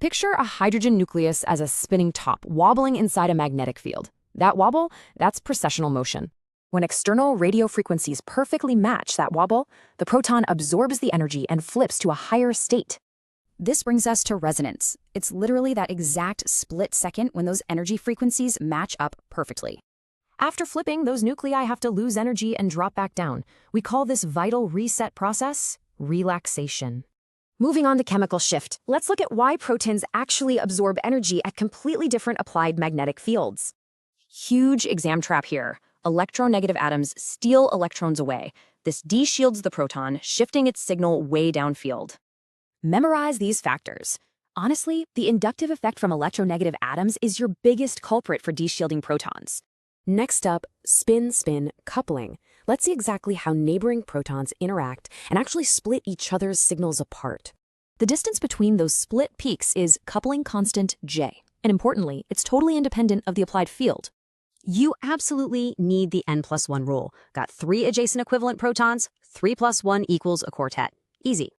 Picture a hydrogen nucleus as a spinning top wobbling inside a magnetic field. That wobble, that's precessional motion. When external radio frequencies perfectly match that wobble, the proton absorbs the energy and flips to a higher state. This brings us to resonance. It's literally that exact split second when those energy frequencies match up perfectly. After flipping, those nuclei have to lose energy and drop back down. We call this vital reset process relaxation. Moving on to chemical shift, let's look at why protons actually absorb energy at completely different applied magnetic fields. Huge exam trap here. Electronegative atoms steal electrons away. This deshields the proton, shifting its signal way downfield. Memorize these factors. Honestly, the inductive effect from electronegative atoms is your biggest culprit for deshielding protons. Next up, spin-spin coupling. Let's see exactly how neighboring protons interact and actually split each other's signals apart. The distance between those split peaks is coupling constant J, and importantly, it's totally independent of the applied field. You absolutely need the N+1 rule. Got 3 adjacent equivalent protons, 3 + 1 = a quartet. Easy.